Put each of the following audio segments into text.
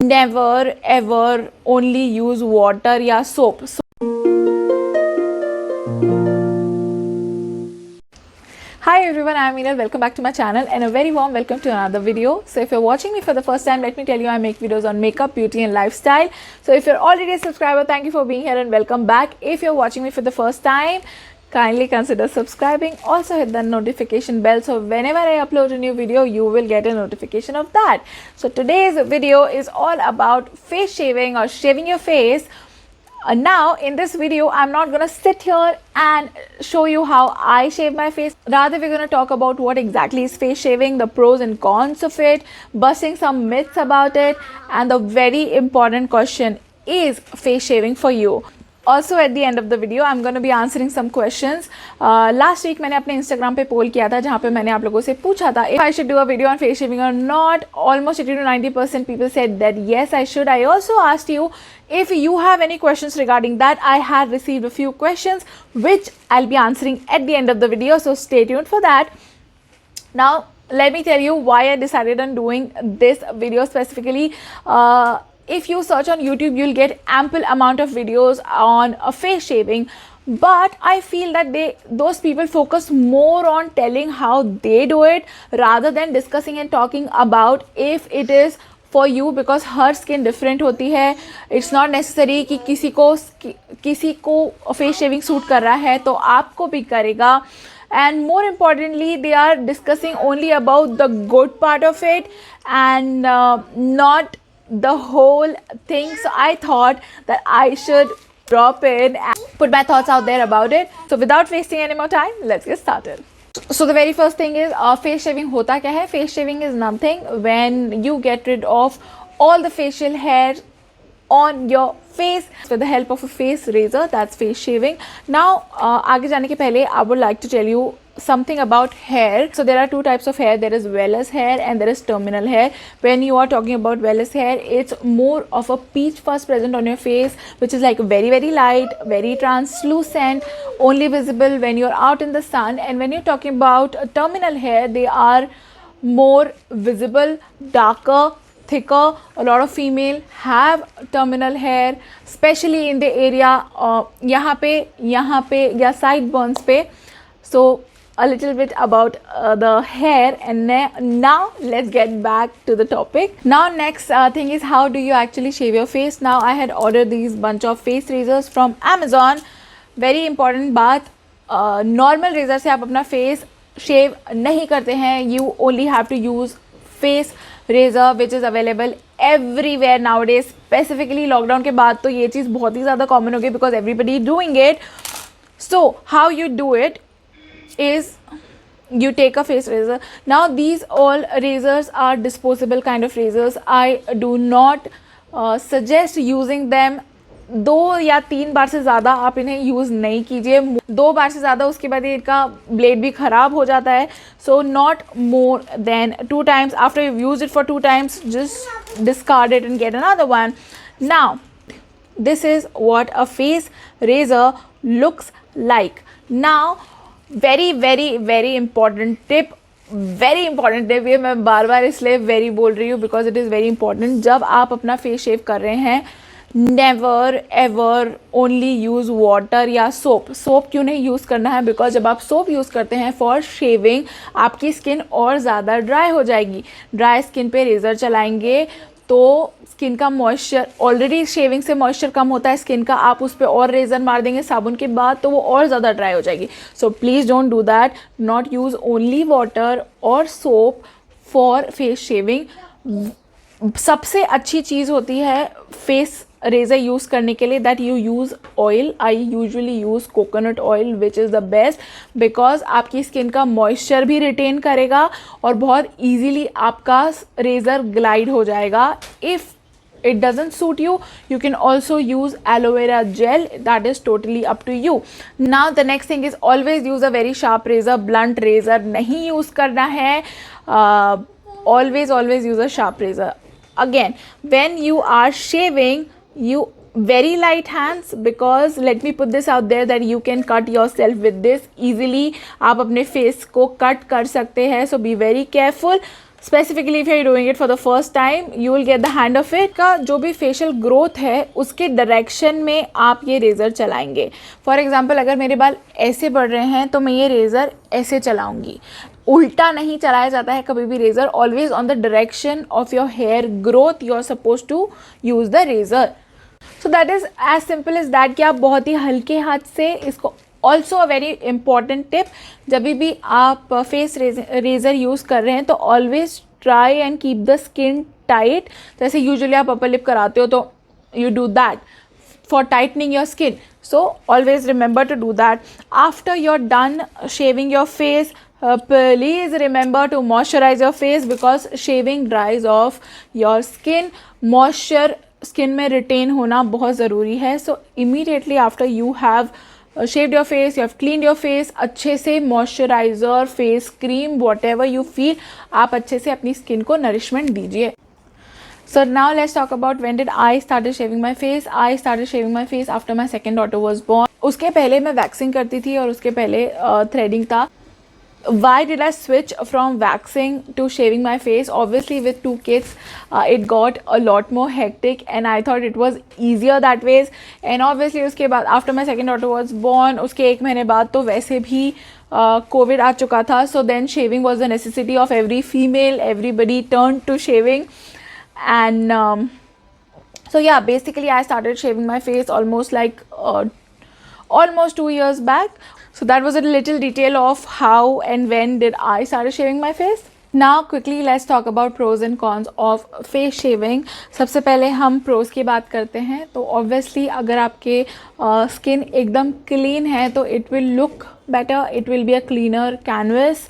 never ever only use water या soap. Hi everyone, I am Meenal. Welcome back to my channel and a very warm welcome to another video. So if you're watching me for the first time, let me tell you I make videos on makeup, beauty and lifestyle. So if you're already a subscriber, thank you for being here and welcome back. If you're watching me for the first time, kindly consider subscribing. Also hit the notification bell so whenever I upload a new video, you will get a notification of that. So today's video is all about face shaving or shaving your face. Now in this video I'm not gonna sit here and show you how I shave my face. Rather we're gonna talk about what exactly is face shaving, the pros and cons of it, busting some myths about it, and the very important question, is face shaving for you? Also at the end of the video I'm going to be answering some questions. Last week मैंने अपने Instagram पे पोल किया था जहाँ पे मैंने आप लोगों से पूछा था if I should do a video on face shaving or not. Almost 80 to 90% people said that yes I should. I also asked you if you have any questions regarding that. I had received a few questions which I'll be answering at the end of the video, so stay tuned for that. Now let me tell you why I decided on doing this video specifically. If you search on YouTube, you'll get ample amount of videos on face shaving, but I feel that those people focus more on telling how they do it rather than discussing and talking about if it is for you, because her skin different होती है. It's not necessary कि किसी को face shaving suit कर रहा है तो आपको भी करेगा. And more importantly, they are discussing only about the good part of it and not the whole thing. So I thought that I should drop in and put my thoughts out there about it. So without wasting any more time, let's get started. So the very first thing is face shaving होता क्या है? Face shaving is nothing when you get rid of all the facial hair on your face with the help of a face razor. That's face shaving. Now आगे जाने के पहले I would like to tell you something about hair. So there are two types of hair. There is vellus hair and there is terminal hair. When you are talking about vellus hair, it's more of a peach fuzz present on your face, which is like very light, very translucent, only visible when you're out in the sun. And when you're talking about terminal hair, they are more visible, darker, thicker. A lot of female have terminal hair, especially in the area यहाँ पे या sideburns पे. So a little bit about the hair, and now let's get back to the topic. Now next thing is how do you actually shave your face. Now I had ordered these bunch of face razors from Amazon. Very important बात, normal razor से आप अपना face shave नहीं करते हैं. You only have to use face razor which is available everywhere nowadays. Specifically lockdown के बाद तो ये चीज़ बहुत ही ज़्यादा common हो गई because everybody doing it. So how you do it is you take a face razor. Now these all razors are disposable kind of razors. I do not suggest using them. 2 या 3 बार से ज़्यादा आप इन्हें use नहीं कीजिए. 2 बार से ज़्यादा उसके बाद इनका ब्लेड भी ख़राब हो जाता है. So not more than 2 times. After you've used it for 2 times, just discard it and get another one. Now this is what a face razor looks like. Now very important tip, ये मैं बार बार इसलिए very बोल रही हूँ because it is very important. जब आप अपना face शेव कर रहे हैं, never ever only use water या सोप क्यों नहीं यूज़ करना है? बिकॉज जब आप सोप यूज़ करते हैं फॉर शेविंग, आपकी स्किन और ज़्यादा ड्राई हो जाएगी. ड्राई स्किन पे रेज़र चलाएंगे तो स्किन का मॉइस्चर, ऑलरेडी शेविंग से मॉइस्चर कम होता है स्किन का, आप उस पर और रेज़र मार देंगे साबुन के बाद तो वो और ज़्यादा ड्राई हो जाएगी. So please don't do that. Not use only water और सोप फॉर फेस शेविंग. सबसे अच्छी चीज़ होती है फेस रेज़र यूज़ करने के लिए that you use oil. I usually use coconut oil which is the best because आपकी स्किन का मॉइस्चर भी रिटेन करेगा और बहुत ईजीली आपका रेज़र ग्लाइड हो जाएगा. If it doesn't suit you, you can also use aloe vera gel. That is totally up to you. Now the next thing is always use a very sharp razor. Blunt razor नहीं use करना है. Always use a sharp razor. Again, when you are shaving, you very light hands, because let me put this out there that you can cut yourself with this easily. आप अपने face को cut कर सकते हैं, so be very careful. Specifically if you are doing it for the first time you will get the hand of it. का जो भी facial growth है उसके डायरेक्शन में आप ये रेज़र चलाएंगे। फॉर एग्जांपल अगर मेरे बाल ऐसे बढ़ रहे हैं तो मैं ये रेज़र ऐसे चलाऊंगी। उल्टा नहीं चलाया जाता है कभी भी razor, always on the direction of your hair growth you are suppose to use the razor. So that is as simple is that कि आप बहुत ही हल्के हाथ से इसको। Also a very important tip, जब भी आप फेस रेज़र यूज़ कर रहे हैं तो always try and keep the skin tight. जैसे यूजुअली आप अपर लिप कराते हो तो you do that for tightening your skin, so always remember to do that. After you are done shaving your face, please remember to moisturize your face because shaving dries off your skin. Moisture skin में retain होना बहुत ज़रूरी है। So immediately after you have shaved your face, you have cleaned your face, अच्छे से moisturizer, face cream, whatever you feel, आप अच्छे से अपनी skin को nourishment दीजिए। So now let's talk about when did I started shaving my face. I started shaving my face after my second daughter was born. उसके पहले मैं waxing करती थी और उसके पहले threading था। Why did I switch from waxing to shaving my face? Obviously with 2 kids it got a lot more hectic and I thought it was easier that ways. And obviously उसके बाद after my second daughter was born, उसके 1 महीने बाद तो वैसे भी COVID आ चुका था, so then shaving was a necessity of every female. Everybody turned to shaving and so yeah, basically I started shaving my face almost like almost 2 years back. So that was a little detail of how and when did I started shaving my face. Now quickly let's talk about pros and cons of face shaving. सबसे पहले हम pros की बात करते हैं। तो obviously अगर आपके skin एकदम clean है तो it will look better, it will be a cleaner canvas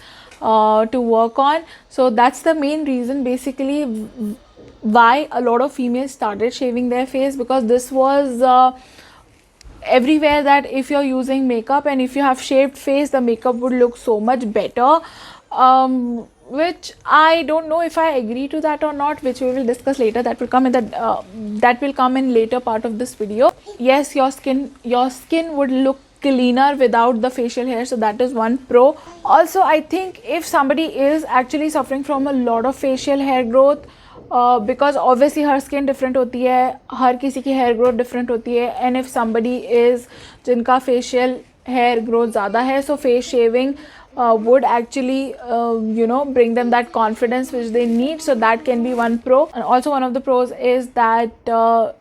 to work on. So that's the main reason basically why a lot of females started shaving their face, because this was everywhere that if you're using makeup and if you have shaved face the makeup would look so much better, which I don't know if I agree to that or not, which we will discuss later. That will come in that will come in later part of this video. Yes, your skin would look cleaner without the facial hair, so that is one pro. Also I think if somebody is actually suffering from a lot of facial hair growth, because obviously her skin different होती है, हर किसी की hair growth different होती है, and if somebody is जिनका facial hair growth ज़्यादा है, सो face shaving would actually bring them that confidence which they need. So that can be one pro. And also one of the pros is that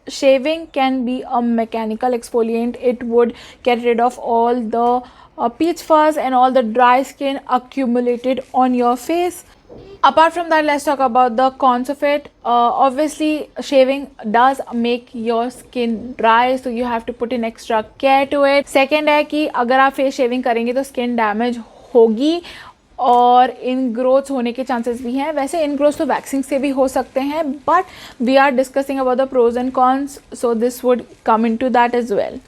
shaving can be a mechanical exfoliant. It would get rid of all the peach fuzz and all the dry skin accumulated on your face. Apart from that, let's talk about the cons of it. Obviously shaving does make your skin dry, so you have to put in extra care to it. Second है कि अगर आप face shaving करेंगे तो skin damage होगी और इनग्रोथ होने के चांसेस भी हैं। वैसे इनग्रोथ तो वैक्सिंग से भी हो सकते हैं, but we are discussing about the pros and cons, so this would come into that as well.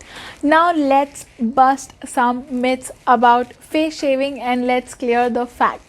Now let's bust some myths about face shaving and let's clear the facts.